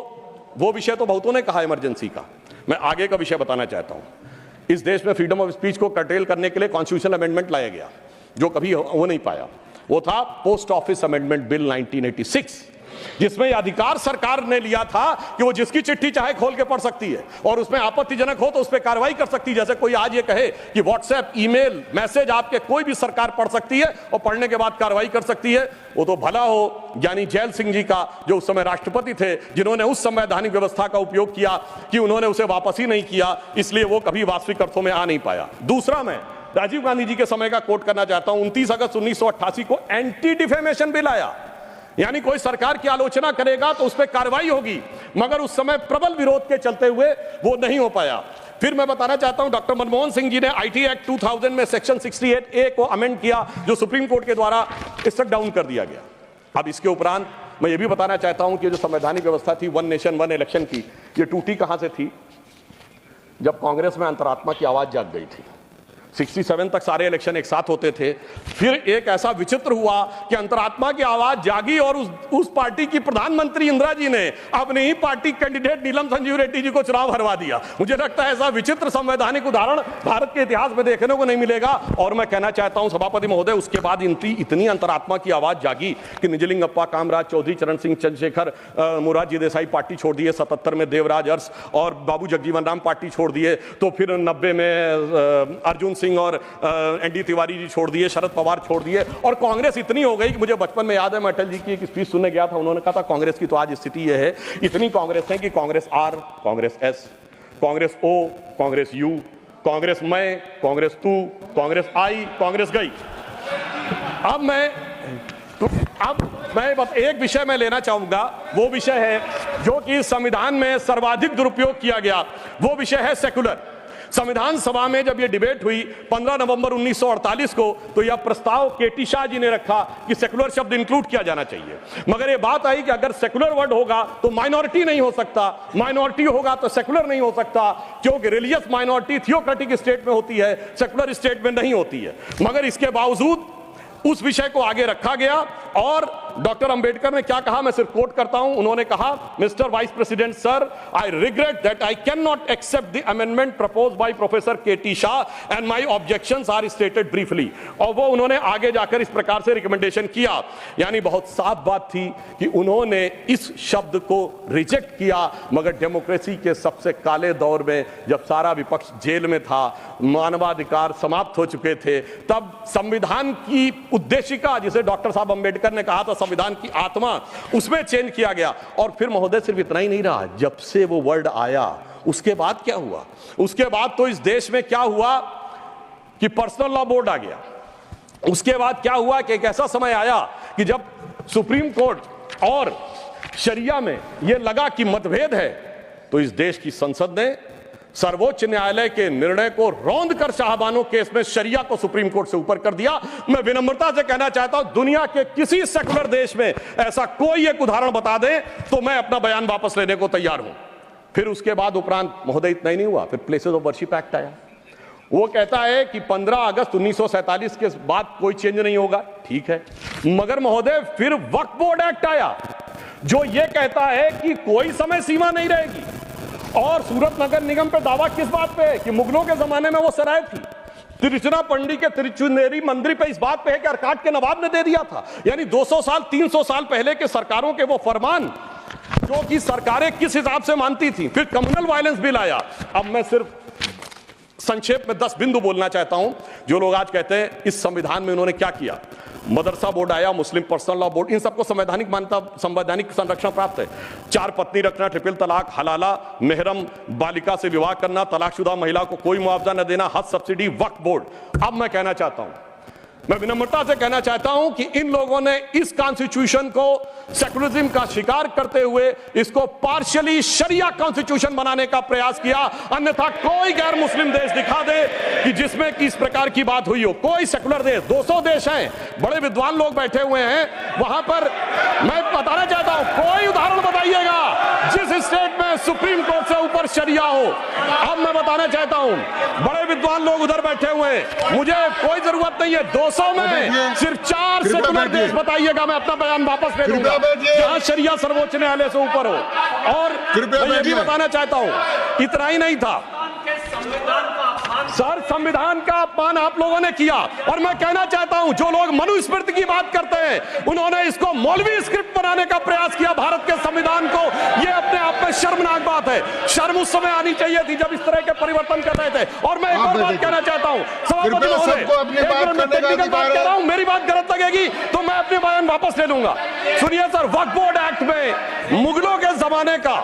वो विषय तो बहुतों ने कहा इमरजेंसी का, मैं आगे का विषय बताना चाहता हूं। इस देश में फ्रीडम ऑफ स्पीच को कर्टेल करने के लिए कॉन्स्टिट्यूशनल अमेंडमेंट लाया गया, जो कभी हो नहीं पाया। वो था पोस्ट ऑफिस अमेंडमेंट बिल 1986, जिसमें यह अधिकार सरकार ने लिया था कि वो जिसकी चिट्ठी चाहे खोल के पढ़ सकती है, और उसमें आपत्तिजनक हो तो उस पर कार्रवाई कर सकती है। जैसे कोई आज ये कहे कि व्हाट्सएप, ईमेल, मैसेज आपके कोई भी सरकार पढ़ सकती है और पढ़ने के बाद कार्रवाई कर सकती है, वो तो भला हो ज्ञानी जैल सिंह जी का, जो उस समय राष्ट्रपति थे, जिन्होंने उस संवैधानिक व्यवस्था का उपयोग किया कि उन्होंने उसे वापस ही नहीं किया, इसलिए वो कभी वास्तविक अर्थों में आ नहीं पाया। दूसरा, मैं राजीव गांधी जी के समय का कोट करना चाहता हूं। 29 अगस्त 1988 को एंटी डिफेमेशन बिल आया, यानी कोई सरकार की आलोचना करेगा तो उस पर कार्रवाई होगी, मगर उस समय प्रबल विरोध के चलते हुए वो नहीं हो पाया। फिर मैं बताना चाहता हूं, डॉक्टर मनमोहन सिंह जी ने आईटी एक्ट 2000 में सेक्शन 68A को अमेंड किया, जो सुप्रीम कोर्ट के द्वारा स्ट्रक डाउन कर दिया गया। अब इसके उपरांत मैं ये भी बताना चाहता हूं कि जो संवैधानिक व्यवस्था थी वन नेशन वन इलेक्शन की, ये टूटी कहां से थी? जब कांग्रेस में अंतरात्मा की आवाज जाग गई थी। 67 तक सारे इलेक्शन एक साथ होते थे। फिर एक ऐसा विचित्र हुआ कि अंतरात्मा की आवाज जागी और उस पार्टी की प्रधानमंत्री इंदिरा जी ने अपनी ही पार्टी कैंडिडेट नीलम संजीव रेड्डी जी को चुनाव हरवा दिया। मुझे लगता है ऐसा विचित्र संवैधानिक उदाहरण भारत के इतिहास में देखने को नहीं मिलेगा। और मैं कहना चाहता हूं सभापति महोदय, उसके बाद इतनी अंतरात्मा की आवाज जागी कि निजलिंगप्पा, कामराज चौधरी, चरण सिंह चंद्रशेखर, मोरारजी देसाई पार्टी छोड़ दिए, 77 में देवराज अरस और बाबू जगजीवन राम पार्टी छोड़ दिए, तो फिर 90 में अर्जुन सिंह और एनडी तिवारी जी छोड़ दिए, शरद पवार छोड़ दिए, और कांग्रेस इतनी हो गई कि मुझे बचपन में याद है, मैं अटल जी की एक स्पीच सुनने गया था, उन्होंने कहा था कांग्रेस की तो आज स्थिति यह है, इतनी कांग्रेस है कि Congress R, Congress S, Congress O, Congress U, Congress मैं, कांग्रेस तू, कांग्रेस आई, कांग्रेस गई। अब मैं बस एक विषय में लेना चाहूंगा, वो विषय है जो कि संविधान में सर्वाधिक दुरुपयोग किया गया, वो विषय है सेकुलर। संविधान सभा में जब ये डिबेट हुई 15 नवंबर 1948 को, तो यह प्रस्ताव केटी शाह जी ने रखा कि सेकुलर शब्द इंक्लूड किया जाना चाहिए। मगर ये बात आई कि अगर सेकुलर वर्ड होगा तो माइनॉरिटी नहीं हो सकता, माइनॉरिटी होगा तो सेकुलर नहीं हो सकता, क्योंकि रिलीजियस माइनॉरिटी थियोक्रेटिक स्टेट में होती है, सेकुलर स्टेट में नहीं होती है। मगर इसके बावजूद उस विषय को आगे रखा गया और डॉक्टर अंबेडकर ने क्या कहा, मैं सिर्फ कोट करता हूं, उन्होंने कहा, mister vice president sir, I regret that I can not accept the amendment proposed by professor K T Shah and my objections are stated briefly. और वो उन्होंने आगे जाकर इस प्रकार से रिकमेंडेशन किया, यानी बहुत साफ बात थी कि उन्होंने इस शब्द को रिजेक्ट किया। मगर डेमोक्रेसी के सबसे काले दौर में, जब सारा विपक्ष जेल में था, मानवाधिकार समाप्त हो चुके थे, तब संविधान की उद्देशिका, जिसे डॉक्टर साहब अंबेडकर ने कहा था संविधान की आत्मा, उसमें चेंज किया गया। और फिर महोदय सिर्फ इतना ही नहीं रहा, जब से वो वर्ड आया उसके बाद क्या हुआ, उसके बाद तो इस देश में क्या हुआ कि पर्सनल लॉ बोर्ड आ गया। उसके बाद क्या हुआ कि एक ऐसा समय आया कि जब सुप्रीम कोर्ट और शरिया में यह लगा कि मतभेद है, तो इस देश की संसद ने सर्वोच्च न्यायालय के निर्णय को रौंद कर शाहबानो केस में शरिया को सुप्रीम कोर्ट से ऊपर कर दिया। मैं विनम्रता से कहना चाहता हूं, दुनिया के किसी सेकुलर देश में ऐसा कोई एक उदाहरण बता दें तो मैं अपना बयान वापस लेने को तैयार हूं। फिर उसके बाद उपरांत महोदय इतना ही नहीं हुआ, फिर प्लेसेस ऑफ वर्शिप एक्ट आया। वो कहता है कि 15 अगस्त 1947 के बाद कोई चेंज नहीं होगा, ठीक है। मगर महोदय फिर वक्फ बोर्ड एक्ट आया, जो ये कहता है कि कोई समय सीमा नहीं रहेगी। और सूरत नगर निगम पे दावा किस बात पे है कि मुगलों के जमाने में वो सराय थी। तिरुचिरापल्ली के तिरुचुनेरी मंदिर पे इस बात पे है कि अरकाट के नवाब ने दे दिया था। यानी 200 साल 300 साल पहले के सरकारों के वो फरमान, जो कि सरकारें किस हिसाब से मानती थी। फिर कम्युनल वायलेंस बिल आया। अब मैं सिर्फ संक्षेप में 10 बिंदु बोलना चाहता हूं। जो लोग आज कहते हैं इस संविधान में उन्होंने क्या किया, मदरसा बोर्ड आया, मुस्लिम पर्सनल लॉ बोर्ड, इन सबको संवैधानिक मान्यता, संवैधानिक संरक्षण प्राप्त है। 4 पत्नी रखना, ट्रिपल तलाक, हलाला, मेहरम बालिका से विवाह करना, तलाकशुदा महिला को कोई मुआवजा न देना, हज सब्सिडी, वक्फ बोर्ड। अब मैं कहना चाहता हूं, मैं विनम्रता से कहना चाहता हूं कि इन लोगों ने इस कॉन्स्टिट्यूशन को सेकुलरिज्म का शिकार करते हुए इसको पार्शियली शरिया कॉन्स्टिट्यूशन बनाने का प्रयास किया। अन्यथा कोई गैर मुस्लिम देश दिखा दे कि जिसमें कि इस प्रकार की बात हुई हो, कोई सेकुलर देश, 200 देश हैं, बड़े विद्वान लोग बैठे हुए हैं वहां पर। मैं बताना चाहता हूं, कोई उदाहरण बताइएगा जिस स्टेट में सुप्रीम कोर्ट से ऊपर शरिया हो। अब मैं बताना चाहता हूं, बड़े विद्वान लोग उधर बैठे हुए हैं, मुझे कोई जरूरत नहीं है 200 में सिर्फ 4 सेकुलर देश बताइएगा, मैं अपना बयान वापस ले लूंगा, जहां शरिया सर्वोच्च न्यायालय से ऊपर हो। और मैं ये भी बताना चाहता हूं, इतना ही नहीं था सर, संविधान का अपमान आप लोगों ने किया। और मैं कहना चाहता हूं, जो लोग मनुस्मृति की बात करते हैं, उन्होंने इसको मौलवी स्क्रिप्ट बनाने का प्रयास किया भारत के संविधान को। यह अपने आप में शर्मनाक बात है। शर्म उस समय आनी चाहिए थी जब इस तरह के परिवर्तन कर रहे थे। और मैं एक और बात कहना चाहता हूं, सभापति महोदय, टेक्निकल बात कह रहा हूं, मेरी बात गलत लगेगी तो मैं अपने बयान वापस ले लूंगा। सुनिए सर, वक्फ बोर्ड एक्ट में मुगलों के जमाने का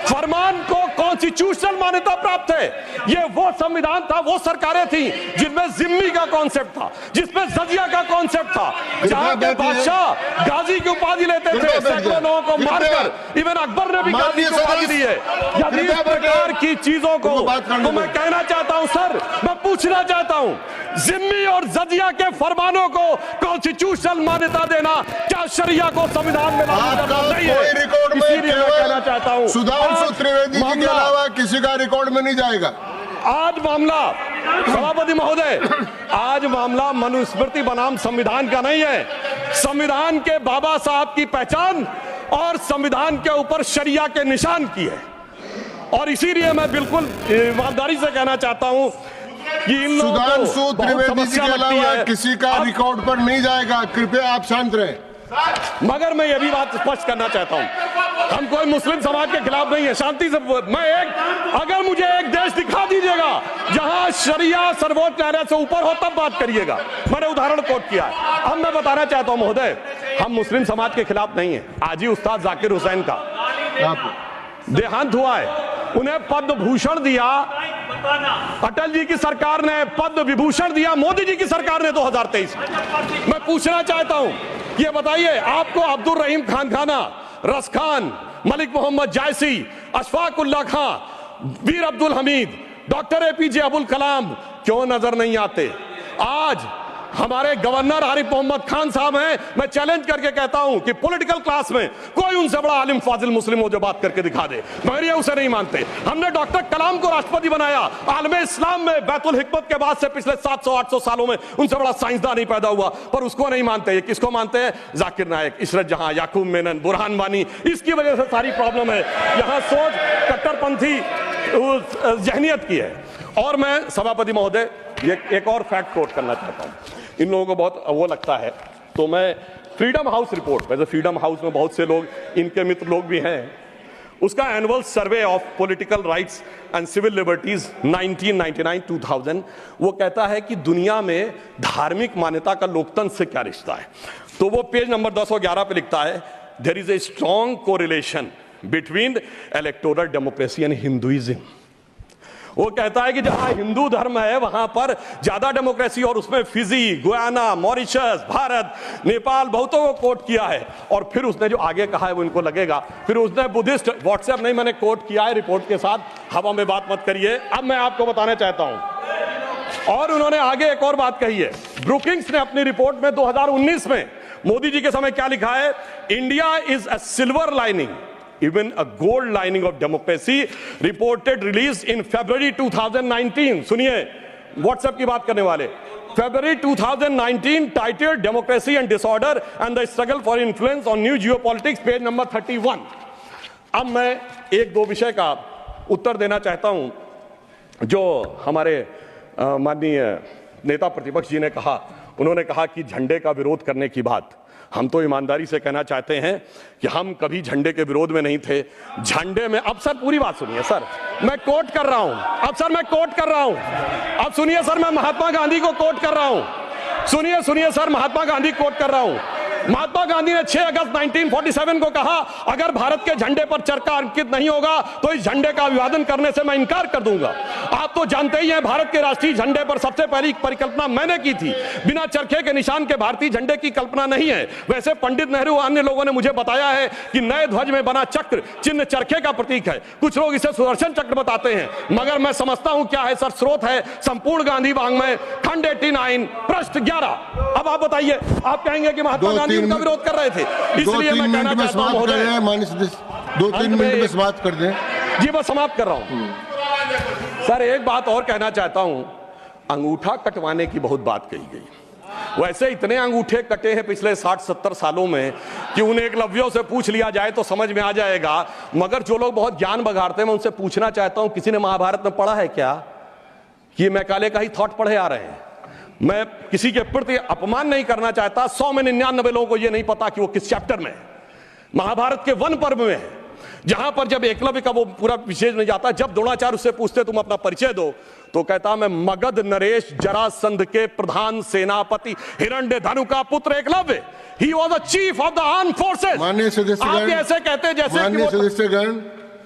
फरमान को कॉन्स्टिट्यूशनल मान्यता प्राप्त है। यह वो संविधान था, वो सरकारें थी जिनमें जिम्मी का कॉन्सेप्ट था, जिसमें जजिया का कॉन्सेप्ट था, जहां के बादशाह गाजी की उपाधि लेते थे, सैकड़ों लोगों को मारकर। इवन अकबर ने भी गाजी की उपाधि दी है। यदि इस प्रकार की चीजों को, तो मैं कहना चाहता हूं सर, मैं पूछना चाहता हूं, जिम्मी और जजिया के फरमानों को कॉन्स्टिट्यूशनल मान्यता देना क्या शरिया को संविधान में लागू करना नहीं है? रिकॉर्ड में इसीलिए मैं कहना चाहता हूं, सुधांशु त्रिवेदी जी के अलावा किसी का रिकॉर्ड में नहीं जाएगा। आज मामला सभापति महोदय, आज मामला मनुस्मृति बनाम संविधान का नहीं है। संविधान के बाबा साहब की पहचान और संविधान के ऊपर शरिया के निशान की है। और इसीलिए मैं बिल्कुल ईमानदारी से कहना चाहता हूं कि इन लोगों को सुधांशु त्रिवेदी जी के अलावा किसी का रिकॉर्ड पर नहीं जाएगा। कृपया आप शांत रहें। मगर मैं यह भी बात स्पष्ट करना चाहता हूं, हम कोई मुस्लिम समाज के खिलाफ नहीं है। शांति से अगर मुझे एक देश दिखा दीजिएगा जहां शरिया सर्वोच्च न्यायालय से ऊपर हो तब बात करिएगा। मैंने उदाहरण कोट किया। अब मैं बताना चाहता हूं महोदय, हम मुस्लिम समाज के खिलाफ नहीं है। आज ही उस्ताद जाकिर हुसैन का देहांत हुआ है, उन्हें पद्म भूषण दिया, अटल जी की सरकार ने पद्म विभूषण दिया, मोदी जी की सरकार ने 2023 में। मैं पूछना चाहता हूं, ये बताइए आपको अब्दुल रहीम खान खाना, रस खान, मलिक मोहम्मद जायसी, अशफाक उल्लाह खां, वीर अब्दुल हमीद, डॉक्टर एपीजे अब्दुल कलाम क्यों नजर नहीं आते? आज हमारे गवर्नर आरिफ मोहम्मद खान साहब हैं। मैं चैलेंज करके कहता हूं कि पॉलिटिकल क्लास में कोई उनसे बड़ा आलिम फाजिल मुस्लिम हो जो बात करके दिखा दे, मगर ये उसे नहीं मानते। हमने डॉक्टर कलाम को राष्ट्रपति बनाया। आलमे इस्लाम में बैतुल हिकमत के बाद से पिछले 700-800 सालों में उनसे बड़ा साइंसदान नहीं पैदा हुआ, पर उसको नहीं मानते। ये किसको मानते हैं? जाकिर नायक, इशरत जहां, याकूब मेनन, बुरहान वानी। इसकी वजह से सारी प्रॉब्लम है। यहां सोच कट्टरपंथी जहनियत की है। और मैं सभापति महोदय ये एक और फैक्ट कोट करना चाहता हूं। इन लोगों को बहुत वो लगता है, तो मैं फ्रीडम हाउस रिपोर्ट, वैसे फ्रीडम हाउस में बहुत से लोग इनके मित्र लोग भी हैं, उसका annual survey of political rights and civil liberties 1999-2000 वो कहता है कि दुनिया में धार्मिक मान्यता का लोकतंत्र से क्या रिश्ता है। तो वो पेज नंबर 211 पे लिखता है, there is a strong correlation between electoral democracy and Hinduism. वो कहता है कि जहां हिंदू धर्म है वहां पर ज्यादा डेमोक्रेसी, और उसमें Fiji, Guyana, Mauritius, Bharat, Nepal बहुतों को कोट किया है। और फिर उसने जो आगे कहा है वो इनको लगेगा। फिर उसने बुद्धिस्ट, व्हाट्सएप नहीं, मैंने कोट किया है रिपोर्ट के साथ, हवा में बात मत करिए। अब मैं आपको बताना चाहता हूं, और उन्होंने आगे एक और बात कही है। ब्रुकिंग्स ने अपनी रिपोर्ट में 2019 में मोदी जी के समय क्या लिखा है? India is a silver lining, even a gold lining of democracy, reported released in February 2019। सुनिए, व्हाट्सएप की बात करने वाले, February 2019 titled Democracy and Disorder and the Struggle for Influence on New Geopolitics, page number 31। अब मैं एक दो विषय का उत्तर देना चाहता हूं जो हमारे माननीय नेता प्रतिपक्ष जी ने कहा। उन्होंने कहा कि झंडे का विरोध करने की बात, हम तो ईमानदारी से कहना चाहते हैं कि हम कभी झंडे के विरोध में नहीं थे। झंडे में, अब सर पूरी बात सुनिए सर, मैं कोट कर रहा हूं। अब सर मैं कोट कर रहा हूं, अब सुनिए सर, मैं महात्मा गांधी को कोट कर रहा हूं। सुनिए सर, महात्मा गांधी कोट कर रहा हूं। महात्मा गांधी ने 6 अगस्त 1947 को कहा, अगर भारत के झंडे पर चरखा अंकित नहीं होगा तो इस झंडे का अभिवादन करने से मैं इनकार कर दूंगा। आप तो जानते ही हैं, भारत के राष्ट्रीय झंडे पर सबसे पहली परिकल्पना मैंने की थी। बिना चरखे के निशान के भारतीय झंडे की कल्पना नहीं है। वैसे पंडित नेहरू और अन्य लोगों ने मुझे बताया है कि नए ध्वज में बना चक्र चिन्ह चरखे का प्रतीक है। कुछ लोग इसे सुदर्शन चक्र बताते हैं, मगर मैं समझता हूं क्या है सर, स्रोत है संपूर्ण गांधी वाङ्मय, खंड 89, पृष्ठ 11। अब आप बताइए, आप कहेंगे कि महात्मा गांधी उनका विरोध कर रहे थे, इसलिए मैं कहना चाहता हूं महोदय, 2-3 मिनट में समाप्त कर दें। जी मैं समाप्त कर रहा हूं सर। एक बात और कहना चाहता हूं, अंगूठा कटवाने की बहुत बात कही गई। वैसे इतने अंगूठे कटे हैं पिछले 60-70 सालों में कि उन्हें एकलव्यों से पूछ लिया जाए तो समझ में आ जाएगा। मगर जो लोग बहुत ज्ञान बघाड़ते हैं, मैं उनसे पूछना चाहता हूं, किसी ने महाभारत में पढ़ा है क्या? कि मैकाले का ही थॉट पढ़े आ रहे हैं। मैं किसी के प्रति अपमान नहीं करना चाहता। 100 में 99 लोगों को यह नहीं पता कि वो किस चैप्टर में है। महाभारत के वन पर्व में है, जहां पर जब एकलव्य का वो पूरा विशेष नहीं जाता, जब द्रोणाचार्य उससे पूछते तुम अपना परिचय दो, तो कहता मैं मगध नरेश जरासंध के प्रधान सेनापति हिरण्यधनु का पुत्र Eklavya. He was the chief of the armed forces. माननीय सदस्यगण, ऐसे कहते जैसे माननीय सदस्यगण,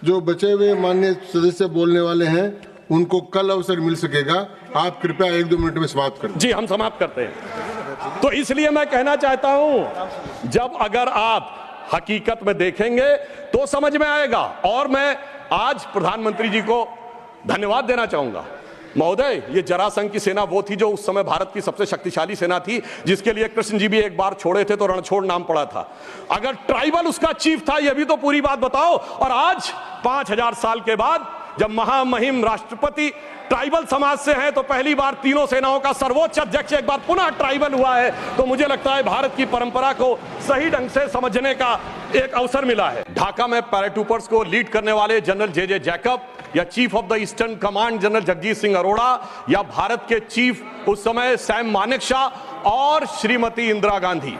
जो बचे हुए माननीय सदस्य बोलने वाले हैं उनको कल अवसर मिल सकेगा। आप कृपया 1-2 मिनट में समाप्त करें। जी हम समाप्त करते हैं। तो इसलिए मैं कहना चाहता हूं, जब अगर आप हकीकत में देखेंगे तो समझ में आएगा। और मैं आज प्रधानमंत्री जी को धन्यवाद देना चाहूंगा। महोदय, ये जरासंध की सेना वो थी जो उस समय भारत की सबसे शक्तिशाली सेना थी, जिसके लिए कृष्ण जी भी एक बार छोड़े थे तो रणछोड़ नाम पड़ा था। अगर ट्राइबल उसका चीफ था, ये भी तो पूरी बात बताओ। और आज 5000 साल के बाद जब महामहिम राष्ट्रपति ट्राइबल समाज से हैं तो पहली बार तीनों सेनाओं का सर्वोच्च अध्यक्ष एक बार पुनः ट्राइबल हुआ है, तो मुझे लगता है भारत की परंपरा को सही ढंग से समझने का एक अवसर मिला है। ढाका में पैराट्रूपर्स को लीड करने वाले जनरल जे जैकब या chief of the eastern command general Jagjit Singh Arora या भारत के चीफ उस समय सैम मानेकशॉ और श्रीमती इंदिरा गांधी।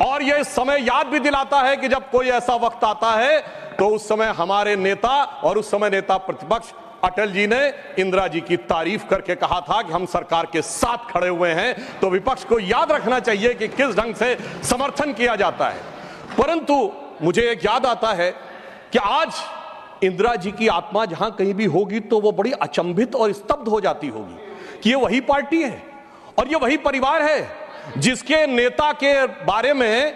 और यह समय याद भी दिलाता है कि जब कोई ऐसा वक्त आता है तो उस समय हमारे नेता और उस समय नेता प्रतिपक्ष अटल जी ने इंदिरा जी की तारीफ करके कहा था कि हम सरकार के साथ खड़े हुए हैं। तो विपक्ष को याद रखना चाहिए कि किस ढंग से समर्थन किया जाता है। परंतु मुझे एक याद आता है कि आज इंदिरा जी की आत्मा जहां कहीं भी होगी तो वो बड़ी अचंभित और स्तब्ध हो जाती होगी कि ये वही पार्टी है और ये वही परिवार है जिसके नेता के बारे में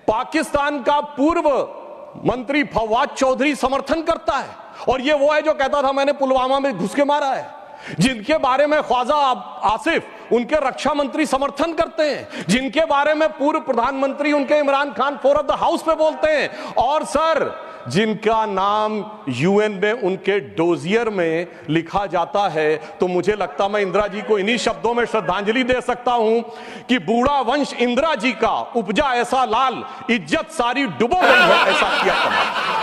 पाकिस्तान का पूर्व मंत्री फवाद चौधरी समर्थन करता है। और ये वो है जो कहता था मैंने पुलवामा में घुस के मारा है, जिनके बारे में ख्वाजा आसिफ उनके रक्षा मंत्री समर्थन करते हैं, जिनके बारे में पूर्व प्रधानमंत्री उनके Imran Khan floor of the house पे बोलते हैं, और सर जिनका नाम यूएन में उनके डोजियर में लिखा जाता है। तो मुझे लगता मैं इंदिरा जी को इन्हीं शब्दों में श्रद्धांजलि दे सकता हूं कि बूढ़ा वंश इंदिरा जी का उपजा ऐसा लाल, इज्जत सारी डुबो गई है ऐसा किया कमाल।